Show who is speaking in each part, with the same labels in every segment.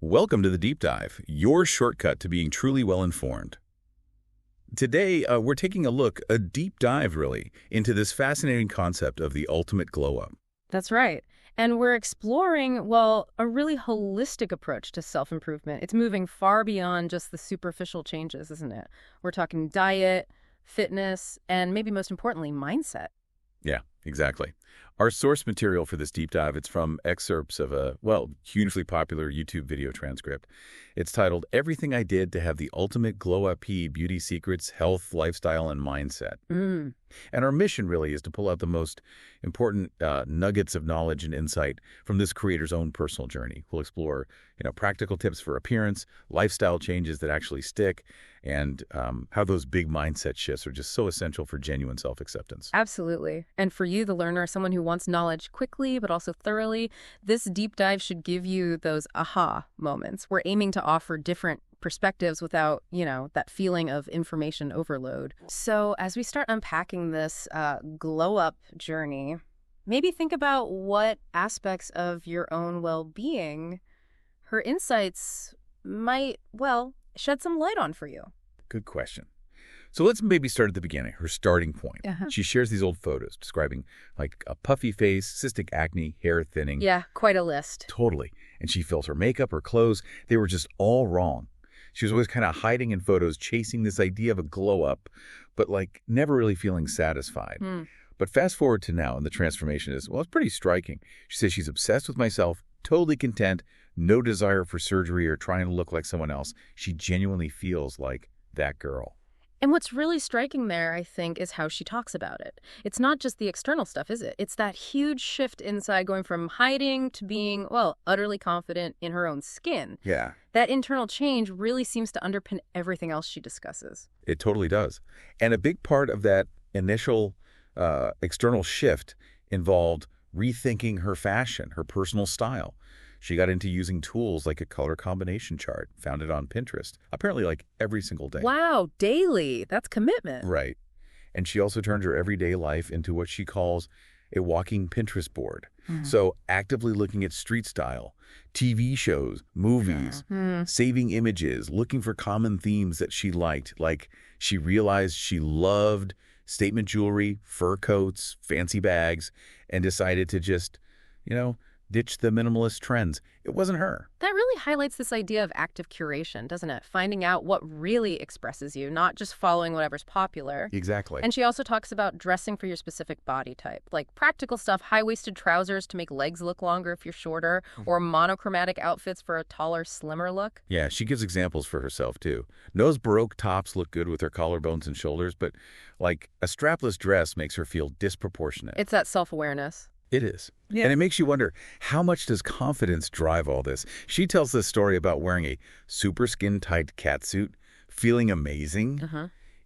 Speaker 1: Welcome to the Deep Dive, your shortcut to being truly well-informed. Today, we're taking a deep dive really, into this fascinating concept of the ultimate glow-up.
Speaker 2: That's right. And we're exploring, well, a really holistic approach to self-improvement. It's moving far beyond just the superficial changes, isn't it? We're talking diet, fitness, and maybe most importantly, mindset.
Speaker 1: Yeah, exactly. Our source material for this deep dive, it's from excerpts of a, hugely popular YouTube video transcript. It's titled, Everything I Did to Have the Ultimate Glow-Up Beauty Secrets, Health, Lifestyle, and Mindset. And our mission really is to pull out the most important nuggets of knowledge and insight from this creator's own personal journey. We'll explore, practical tips for appearance, lifestyle changes that actually stick, and how those big mindset shifts are just so essential for genuine self-acceptance.
Speaker 2: Absolutely. And for you, the learner, someone who wants knowledge quickly but also thoroughly, this deep dive should give you those aha moments. We're aiming to offer different perspectives without, that feeling of information overload. So as we start unpacking this glow-up journey, maybe think about what aspects of your own well-being her insights might, shed some light on for you.
Speaker 1: Good question. So let's maybe start at the beginning, her starting point. She shares these old photos describing like a puffy face, cystic acne, hair thinning.
Speaker 2: Yeah, quite a list.
Speaker 1: Totally. And she felt her makeup, her clothes, they were just all wrong. She was always kind of hiding in photos, chasing this idea of a glow up, but never really feeling satisfied. But fast forward to now, and the transformation is, it's pretty striking. She says she's obsessed with myself, totally content, no desire for surgery or trying to look like someone else. She genuinely feels like that girl.
Speaker 2: And what's really striking there, I think, is how she talks about it. It's not just the external stuff, is it? It's that huge shift inside, going from hiding to being, utterly confident in her own skin.
Speaker 1: Yeah.
Speaker 2: That internal change really seems to underpin everything else she discusses.
Speaker 1: It totally does. And a big part of that initial external shift involved rethinking her fashion, her personal style. She got into using tools like a color combination chart, found it on Pinterest, apparently every single day.
Speaker 2: Wow, daily. That's commitment.
Speaker 1: Right. And she also turned her everyday life into what she calls a walking Pinterest board. So actively looking at street style, TV shows, movies, saving images, looking for common themes that she liked. Like she realized she loved statement jewelry, fur coats, fancy bags, and decided to just, ditch the minimalist trends. It wasn't her.
Speaker 2: That really highlights this idea of active curation, doesn't it? Finding out what really expresses you, not just following whatever's popular.
Speaker 1: Exactly.
Speaker 2: And she also talks about dressing for your specific body type, like practical stuff, high-waisted trousers to make legs look longer if you're shorter, or monochromatic outfits for a taller, slimmer look.
Speaker 1: Yeah, she gives examples for herself, too. Those Baroque tops look good with her collarbones and shoulders, but a strapless dress makes her feel disproportionate.
Speaker 2: It's that self-awareness.
Speaker 1: It is.
Speaker 2: Yeah.
Speaker 1: And it makes you wonder, how much does confidence drive all this? She tells this story about wearing a super skin-tight catsuit, feeling amazing,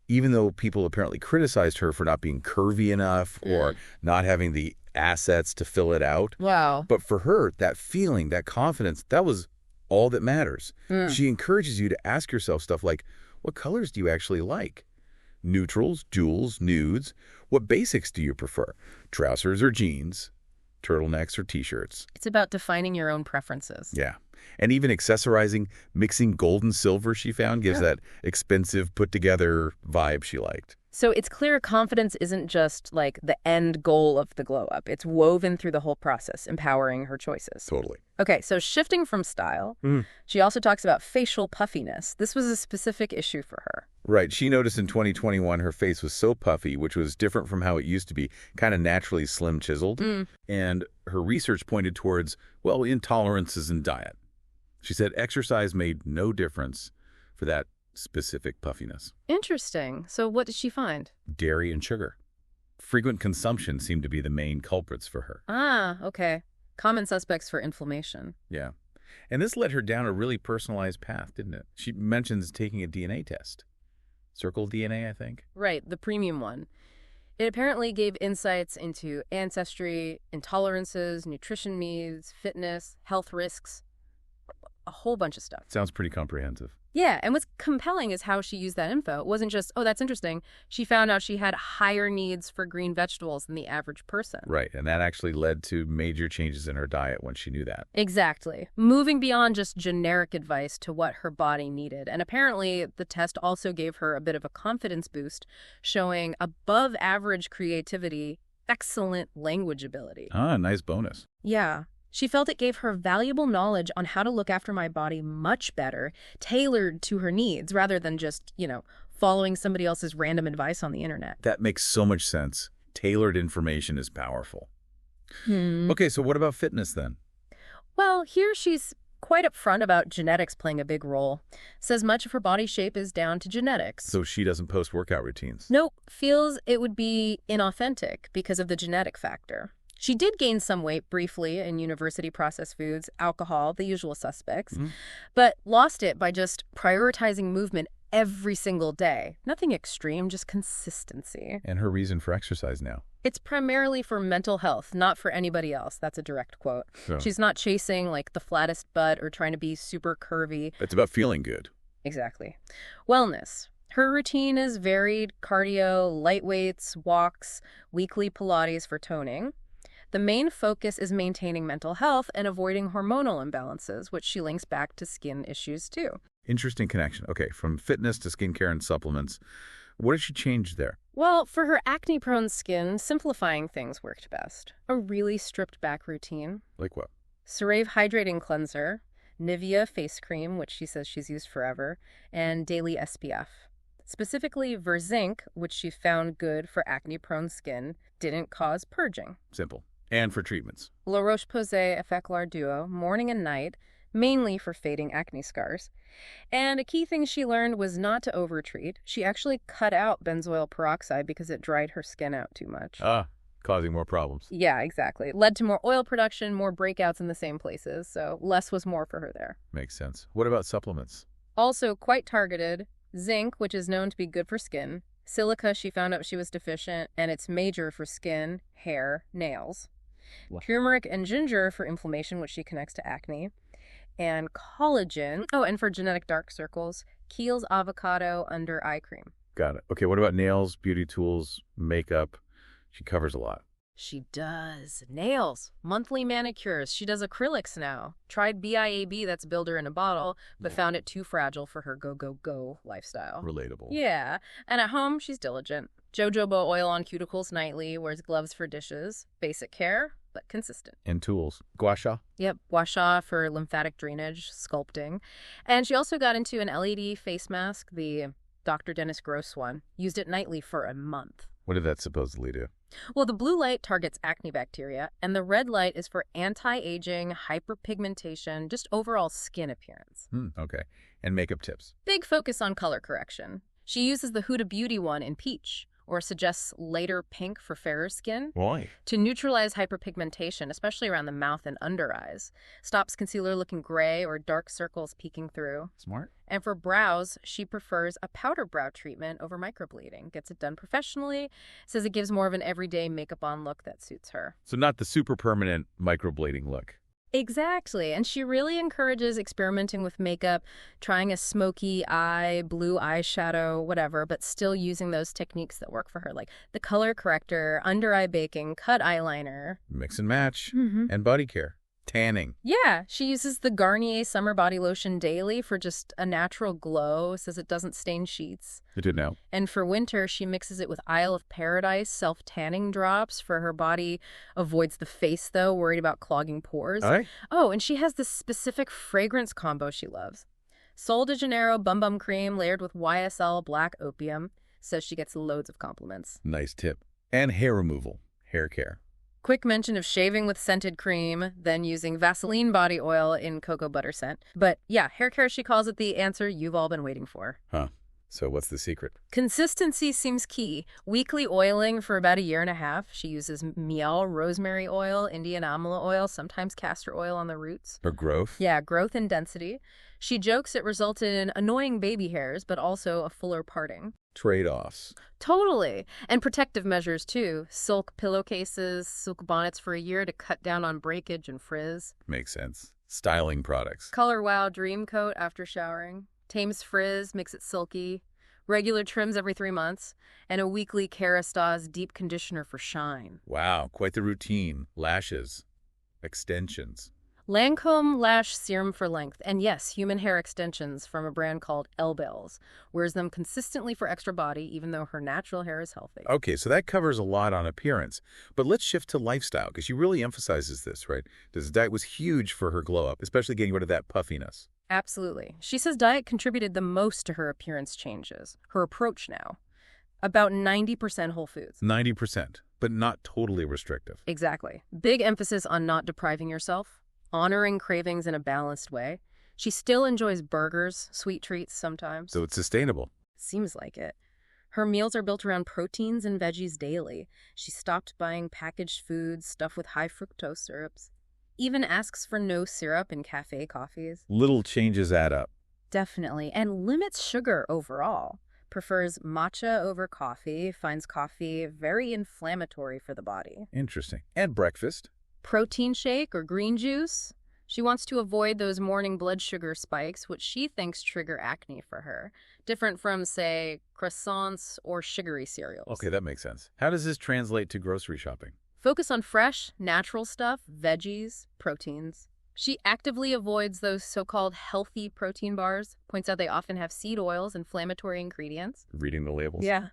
Speaker 1: even though people apparently criticized her for not being curvy enough or not having the assets to fill it out.
Speaker 2: Wow.
Speaker 1: But for her, that feeling, that confidence, that was all that matters. She encourages you to ask yourself stuff like, what colors do you actually like? Neutrals, jewels, nudes. What basics do you prefer? Trousers or jeans? Turtlenecks or t-shirts?
Speaker 2: It's about defining your own preferences.
Speaker 1: Yeah. And even accessorizing, mixing gold and silver, she found, gives that expensive, put-together vibe she liked.
Speaker 2: So it's clear confidence isn't just the end goal of the glow up. It's woven through the whole process, empowering her choices.
Speaker 1: Totally.
Speaker 2: Okay, so shifting from style, she also talks about facial puffiness. This was a specific issue for her.
Speaker 1: Right. She noticed in 2021 her face was so puffy, which was different from how it used to be, kind of naturally slim chiseled. And her research pointed towards, intolerances in diet. She said exercise made no difference for that specific puffiness.
Speaker 2: Interesting. So what did she find?
Speaker 1: Dairy and sugar. Frequent consumption seemed to be the main culprits for her.
Speaker 2: Ah, okay. Common suspects for inflammation.
Speaker 1: Yeah. And this led her down a really personalized path, didn't it? She mentions taking a DNA test. Circle DNA, I think.
Speaker 2: Right, the premium one. It apparently gave insights into ancestry, intolerances, nutrition needs, fitness, health risks. a whole bunch of stuff.
Speaker 1: Sounds pretty comprehensive.
Speaker 2: Yeah, and what's compelling is how she used that info. It wasn't just, oh, that's interesting. She found out she had higher needs for green vegetables than the average person.
Speaker 1: Right, and that actually led to major changes in her diet when she knew that.
Speaker 2: Exactly. Moving beyond just generic advice to what her body needed. And apparently, the test also gave her a bit of a confidence boost, showing above average creativity, excellent language ability.
Speaker 1: Ah, nice bonus.
Speaker 2: Yeah. She felt it gave her valuable knowledge on how to look after my body much better, tailored to her needs, rather than just, following somebody else's random advice on the internet.
Speaker 1: That makes so much sense. Tailored information is powerful. Okay, so what about fitness then?
Speaker 2: Well, here she's quite upfront about genetics playing a big role. Says much of her body shape is down to genetics.
Speaker 1: So she doesn't post workout routines?
Speaker 2: Nope. Feels it would be inauthentic because of the genetic factor. She did gain some weight briefly in university processed foods, alcohol, the usual suspects, but lost it by just prioritizing movement every single day. Nothing extreme, just consistency.
Speaker 1: And her reason for exercise now?
Speaker 2: It's primarily for mental health, not for anybody else. That's a direct quote.
Speaker 1: So,
Speaker 2: She's not chasing like the flattest butt or trying to be super curvy.
Speaker 1: it's about feeling good.
Speaker 2: Exactly. Wellness. Her routine is varied: cardio, light weights, walks, weekly Pilates for toning. The main focus is maintaining mental health and avoiding hormonal imbalances, which she links back to skin issues too.
Speaker 1: Interesting connection. Okay, from fitness to skincare and supplements. What did she change there?
Speaker 2: Well, for her acne-prone skin, simplifying things worked best. A really stripped-back routine.
Speaker 1: Like what?
Speaker 2: Cerave Hydrating Cleanser, Nivea Face Cream, which she says she's used forever, and daily SPF. Specifically, Verzinc, which she found good for acne-prone skin, didn't cause purging.
Speaker 1: Simple. And for treatments?
Speaker 2: La Roche-Posay Effeclar Duo, morning and night, mainly for fading acne scars. And a key thing she learned was not to overtreat. She actually cut out benzoyl peroxide because it dried her skin out too much.
Speaker 1: Ah, causing more problems.
Speaker 2: Yeah, exactly. It led to more oil production, more breakouts in the same places, so less was more for her there.
Speaker 1: Makes sense. What about supplements?
Speaker 2: Also quite targeted: zinc, which is known to be good for skin; silica, she found out she was deficient, and it's major for skin, hair, nails; turmeric and ginger for inflammation, which she connects to acne; and collagen. Oh, and for genetic dark circles, Kiehl's avocado under eye cream.
Speaker 1: Got it. Okay, what about nails, beauty tools, makeup? She covers a lot.
Speaker 2: She does. Nails. Monthly manicures. She does acrylics now. Tried BIAB, that's builder in a bottle, but found it too fragile for her go lifestyle.
Speaker 1: Relatable.
Speaker 2: Yeah. And at home, she's diligent. Jojoba oil on cuticles nightly, wears gloves for dishes. Basic care, but consistent.
Speaker 1: And tools. Gua sha?
Speaker 2: Yep, gua sha for lymphatic drainage, sculpting. And she also got into an LED face mask, the Dr. Dennis Gross one. Used it nightly for a month.
Speaker 1: What did that supposedly do?
Speaker 2: Well, the blue light targets acne bacteria, and the red light is for anti-aging, hyperpigmentation, just overall skin appearance.
Speaker 1: Okay. And makeup tips?
Speaker 2: Big focus on color correction. She uses the Huda Beauty one in peach, or suggests lighter pink for fairer skin.
Speaker 1: Why?
Speaker 2: To neutralize hyperpigmentation, especially around the mouth and under eyes. Stops concealer looking gray or dark circles peeking through.
Speaker 1: Smart.
Speaker 2: And for brows, she prefers a powder brow treatment over microblading. Gets it done professionally. Says it gives more of an everyday makeup-on look that suits her.
Speaker 1: So not the super permanent microblading look.
Speaker 2: Exactly. And she really encourages experimenting with makeup, trying a smoky eye, blue eyeshadow, whatever, but still using those techniques that work for her, like the color corrector, under eye baking, cut eyeliner.
Speaker 1: Mix and match. And body care. Tanning.
Speaker 2: Yeah, she uses the Garnier Summer Body Lotion daily for just a natural glow. Says it doesn't stain sheets.
Speaker 1: I did know.
Speaker 2: And for winter, she mixes it with Isle of Paradise self-tanning drops for her body. Avoids the face, though, worried about clogging pores.
Speaker 1: All right.
Speaker 2: Oh, and she has this specific fragrance combo she loves. Sol de Janeiro Bum Bum Cream layered with YSL Black Opium. Says she gets loads of compliments.
Speaker 1: Nice tip. And hair removal. Hair care.
Speaker 2: Quick mention of shaving with scented cream, then using Vaseline body oil in cocoa butter scent. But yeah, hair care, she calls it the answer you've all been waiting for.
Speaker 1: Huh. So what's the secret?
Speaker 2: Consistency seems key. Weekly oiling for about a year and a half. She uses Miel rosemary oil, Indian amla oil, sometimes castor oil on the roots.
Speaker 1: For growth?
Speaker 2: Yeah, growth and density. She jokes it resulted in annoying baby hairs, but also a fuller parting.
Speaker 1: Trade-offs.
Speaker 2: Totally. And protective measures, too. Silk pillowcases, silk bonnets for a year to cut down on breakage and frizz.
Speaker 1: Makes sense. Styling products.
Speaker 2: Color Wow Dream Coat after showering. Tames frizz, makes it silky. Regular trims every 3 months. And a weekly Kerastase deep conditioner for shine.
Speaker 1: Wow, quite the routine. Lashes. Extensions.
Speaker 2: Lancome Lash Serum for Length. And yes, human hair extensions from a brand called Elbels. Wears them consistently for extra body, even though her natural hair is healthy.
Speaker 1: Okay, so that covers a lot on appearance. But let's shift to lifestyle, because she really emphasizes this, right? This diet was huge for her glow-up, especially getting rid of that puffiness.
Speaker 2: Absolutely. She says diet contributed the most to her appearance changes. Her approach now. About 90% whole foods.
Speaker 1: 90%, but not totally restrictive.
Speaker 2: Exactly. Big emphasis on not depriving yourself, honoring cravings in a balanced way. She still enjoys burgers, sweet treats sometimes.
Speaker 1: So it's sustainable.
Speaker 2: Seems like it. Her meals are built around proteins and veggies daily. She stopped buying packaged foods stuffed with high fructose syrups. Even asks for no syrup in cafe coffees.
Speaker 1: Little changes add up.
Speaker 2: Definitely. And limits sugar overall. Prefers matcha over coffee. Finds coffee very inflammatory for the body.
Speaker 1: Interesting. And breakfast.
Speaker 2: Protein shake or green juice. She wants to avoid those morning blood sugar spikes, which she thinks trigger acne for her. Different from, say, croissants or sugary cereals.
Speaker 1: Okay, that makes sense. How does this translate to grocery shopping?
Speaker 2: Focus on fresh, natural stuff, veggies, proteins. She actively avoids those so-called healthy protein bars, points out they often have seed oils, inflammatory ingredients.
Speaker 1: Reading the labels?
Speaker 2: Yeah.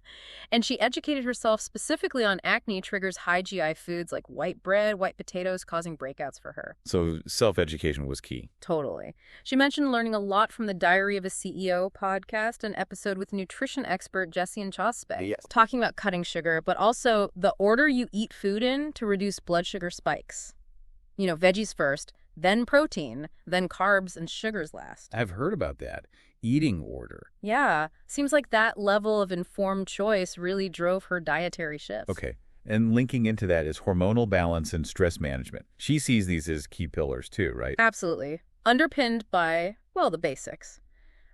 Speaker 2: And she educated herself specifically on acne triggers high GI foods like white bread, white potatoes, causing breakouts for her.
Speaker 1: So self-education was key.
Speaker 2: Totally. She mentioned learning a lot from the Diary of a CEO podcast, an episode with nutrition expert Jesse and Chospe,
Speaker 1: Yes.
Speaker 2: talking about cutting sugar, but also the order you eat food in to reduce blood sugar spikes. You know, veggies first, then protein, then carbs and sugars last.
Speaker 1: I've heard about that. Eating order.
Speaker 2: Yeah, seems like that level of informed choice really drove her dietary shifts.
Speaker 1: Okay. And linking into that is hormonal balance and stress management. She sees these as key pillars too, right?
Speaker 2: Absolutely. Underpinned by, well, the basics.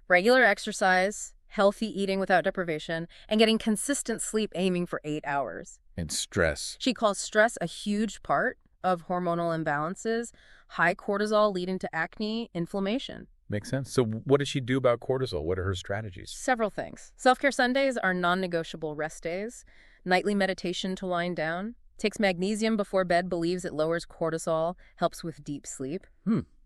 Speaker 2: Regular exercise, healthy eating without deprivation, and getting consistent sleep aiming for 8 hours.
Speaker 1: And stress.
Speaker 2: She calls stress a huge part of hormonal imbalances, high cortisol leading to acne, inflammation.
Speaker 1: Makes sense. So what does she do about cortisol? What are her strategies?
Speaker 2: Several things. Self-care Sundays are non-negotiable rest days. Nightly meditation to wind down. Takes magnesium before bed, believes it lowers cortisol, helps with deep sleep.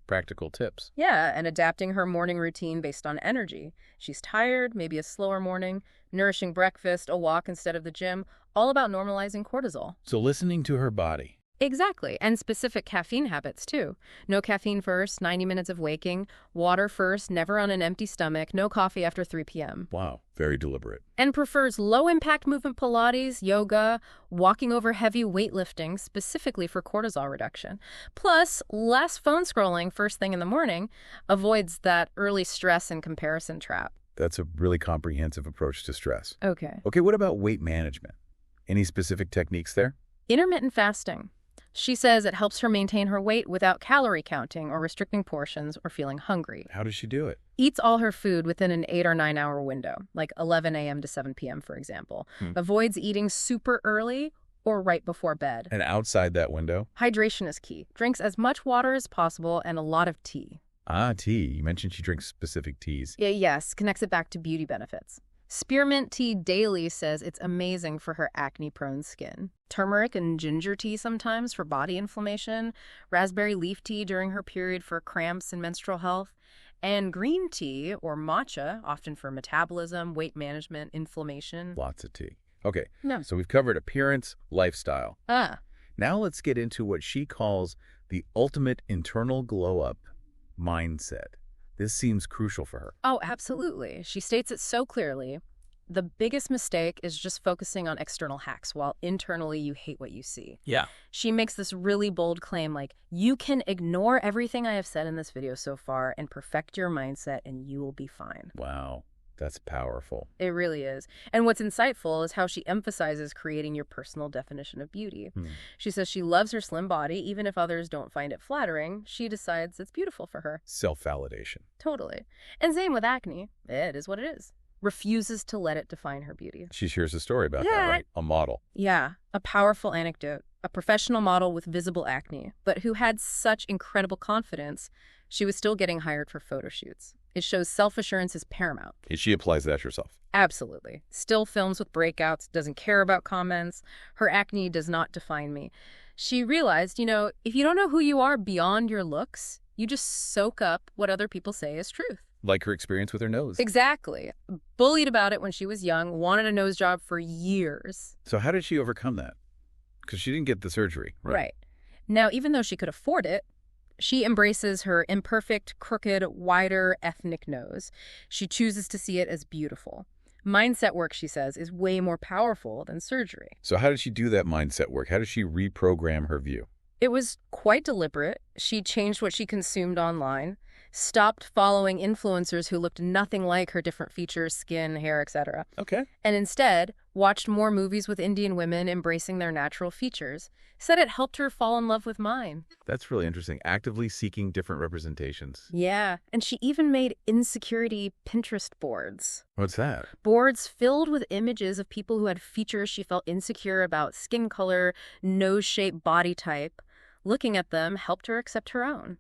Speaker 1: Practical tips.
Speaker 2: Yeah, and adapting her morning routine based on energy. She's tired, maybe a slower morning, nourishing breakfast, a walk instead of the gym, all about normalizing cortisol.
Speaker 1: So listening to her body.
Speaker 2: Exactly, and specific caffeine habits, too. No caffeine first, 90 minutes of waking. Water first, never on an empty stomach. No coffee after 3 p.m.
Speaker 1: Wow, very deliberate.
Speaker 2: And prefers low-impact movement Pilates, yoga, walking over heavy weightlifting, specifically for cortisol reduction. Plus, less phone scrolling first thing in the morning. Avoids that early stress and comparison trap.
Speaker 1: That's a really comprehensive approach to stress.
Speaker 2: Okay.
Speaker 1: Okay, what about weight management? Any specific techniques there?
Speaker 2: Intermittent fasting. She says it helps her maintain her weight without calorie counting or restricting portions or feeling hungry.
Speaker 1: How does she do it?
Speaker 2: Eats all her food within an 8 or 9 hour window, like 11 a.m. to 7 p.m., for example. Avoids eating super early or right before bed.
Speaker 1: And outside that window?
Speaker 2: Hydration is key. Drinks as much water as possible and a lot of tea.
Speaker 1: Ah, tea. You mentioned she drinks specific teas.
Speaker 2: Yes, connects it back to beauty benefits. Spearmint tea daily says it's amazing for her acne-prone skin. Turmeric and ginger tea sometimes for body inflammation. Raspberry leaf tea during her period for cramps and menstrual health. And green tea or matcha, often for metabolism, weight management, inflammation.
Speaker 1: Lots of tea. Okay,
Speaker 2: No.
Speaker 1: so we've covered appearance, lifestyle.
Speaker 2: Ah,
Speaker 1: Now let's get into what she calls the ultimate internal glow-up mindset. This seems crucial for her.
Speaker 2: oh, absolutely. She states it so clearly. The biggest mistake is just focusing on external hacks while internally you hate what you see.
Speaker 1: Yeah.
Speaker 2: She makes this really bold claim like, you can ignore everything I have said in this video so far and perfect your mindset and you will be fine.
Speaker 1: Wow, that's powerful.
Speaker 2: It really is. And what's insightful is how she emphasizes creating your personal definition of beauty. She says she loves her slim body, even if others don't find it flattering. She decides it's beautiful for her.
Speaker 1: Self-validation.
Speaker 2: Totally. And same with acne. It is what it is. Refuses to let it define her beauty.
Speaker 1: She shares a story about that,
Speaker 2: Yeah.
Speaker 1: right? A model.
Speaker 2: Yeah, a powerful anecdote. a professional model with visible acne, but who had such incredible confidence, she was still getting hired for photo shoots. It shows self-assurance is paramount.
Speaker 1: She applies that herself.
Speaker 2: Absolutely. Still films with breakouts, doesn't care about comments. Her acne does not define me. She realized, if you don't know who you are beyond your looks, you just soak up what other people say is truth.
Speaker 1: Like her experience with her nose.
Speaker 2: Exactly. Bullied about it when she was young, wanted a nose job for years.
Speaker 1: So how did she overcome that? Because she didn't get the surgery, right?
Speaker 2: Right. Now, even though she could afford it, she embraces her imperfect, crooked, wider ethnic nose. She chooses to see it as beautiful. Mindset work, she says, is way more powerful than surgery.
Speaker 1: So how did she do that mindset work? How did she reprogram her view?
Speaker 2: It was quite deliberate. She changed what she consumed online, stopped following influencers who looked nothing like her different features, skin, hair, etc.
Speaker 1: Okay.
Speaker 2: And instead, watched more movies with Indian women embracing their natural features. Said it helped her fall in love with mine.
Speaker 1: That's really interesting. Actively seeking different representations.
Speaker 2: Yeah, and she even made insecurity Pinterest boards.
Speaker 1: What's that?
Speaker 2: Boards filled with images of people who had features she felt insecure about, skin color, nose shape, body type. Looking at them helped her accept her own.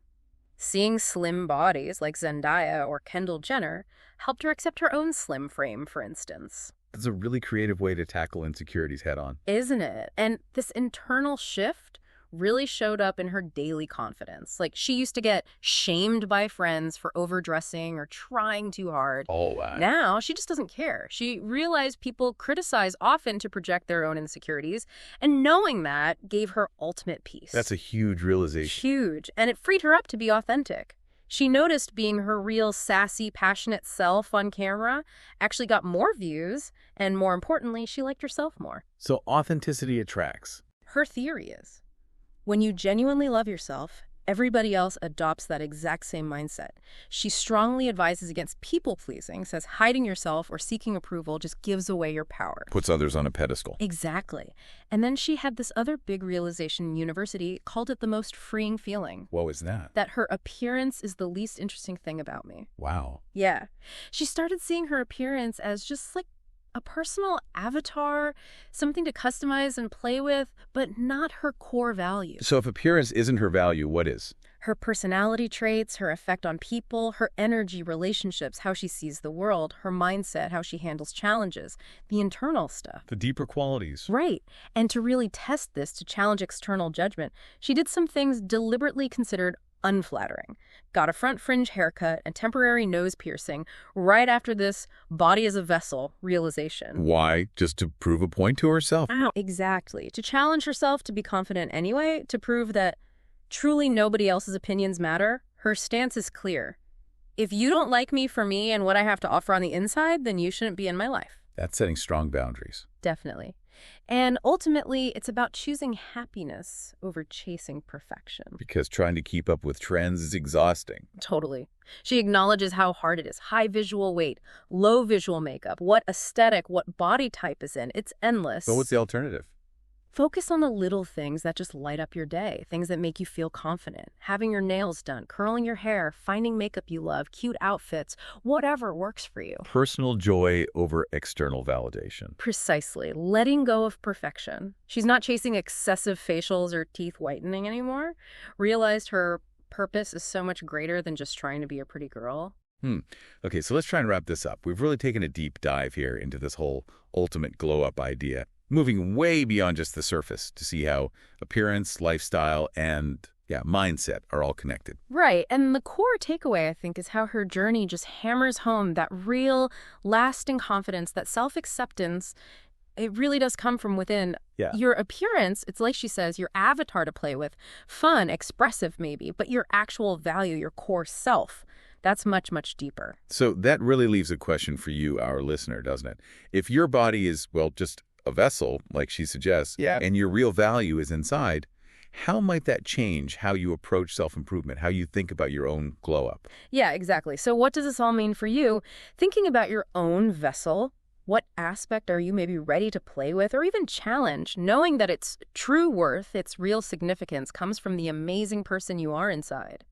Speaker 2: Seeing slim bodies like Zendaya or Kendall Jenner helped her accept her own slim frame, for instance.
Speaker 1: That's a really creative way to tackle insecurities head on.
Speaker 2: Isn't it? And this internal shift really showed up in her daily confidence. Like, she used to get shamed by friends for overdressing or trying too hard.
Speaker 1: Oh, wow.
Speaker 2: Now, she just doesn't care. She realized people criticize often to project their own insecurities, and knowing that gave her ultimate peace.
Speaker 1: That's a huge realization.
Speaker 2: Huge. And it freed her up to be authentic. She noticed being her real sassy, passionate self on camera actually got more views, and more importantly, she liked herself more.
Speaker 1: So authenticity attracts.
Speaker 2: Her theory is, when you genuinely love yourself, everybody else adopts that exact same mindset. She strongly advises against people-pleasing, says hiding yourself or seeking approval just gives away your power.
Speaker 1: Puts others on a pedestal.
Speaker 2: Exactly. And then she had this other big realization in university, called it the most freeing feeling.
Speaker 1: What was that?
Speaker 2: That her appearance is the least interesting thing about me.
Speaker 1: Wow.
Speaker 2: Yeah. She started seeing her appearance as just like a personal avatar, something to customize and play with, but not her core value.
Speaker 1: So if appearance isn't her value, what is?
Speaker 2: Her personality traits, her effect on people, her energy, relationships, how she sees the world, her mindset, how she handles challenges, the internal stuff.
Speaker 1: The deeper qualities.
Speaker 2: Right. And to really test this, to challenge external judgment, she did some things deliberately considered unflattering. Got a front fringe haircut and temporary nose piercing right after this body as a vessel realization.
Speaker 1: Why? Just to prove a point to herself?
Speaker 2: Exactly. To challenge herself to be confident anyway, to prove that truly nobody else's opinions matter. Her stance is clear. If you don't like me for me and what I have to offer on the inside, then you shouldn't be in my life.
Speaker 1: That's setting strong boundaries.
Speaker 2: Definitely. And ultimately, it's about choosing happiness over chasing perfection.
Speaker 1: Because trying to keep up with trends is exhausting.
Speaker 2: Totally. She acknowledges how hard it is. High visual weight, low visual makeup, what aesthetic, what body type is in. It's endless.
Speaker 1: But what's the alternative?
Speaker 2: Focus on the little things that just light up your day, things that make you feel confident. Having your nails done, curling your hair, finding makeup you love, cute outfits, whatever works for you.
Speaker 1: Personal joy over external validation.
Speaker 2: Precisely. Letting go of perfection. She's not chasing excessive facials or teeth whitening anymore. Realized her purpose is so much greater than just trying to be a pretty girl.
Speaker 1: Okay, so let's try and wrap this up. We've really taken a deep dive here into this whole ultimate glow-up idea, moving way beyond just the surface to see how appearance, lifestyle, and mindset are all connected.
Speaker 2: Right. And the core takeaway, I think, is how her journey just hammers home that real, lasting confidence, that self-acceptance. It really does come from within.
Speaker 1: Yeah.
Speaker 2: Your appearance, it's like she says, your avatar to play with. Fun, expressive maybe, but your actual value, your core self. That's much, much deeper.
Speaker 1: So that really leaves a question for you, our listener, doesn't it? If your body is, well, just a vessel, like she suggests, and your real value is inside, how might that change how you approach self-improvement, how you think about your own glow-up?
Speaker 2: Yeah, exactly. So what does this all mean for you? Thinking about your own vessel, what aspect are you maybe ready to play with or even challenge, knowing that its true worth, its real significance comes from the amazing person you are inside?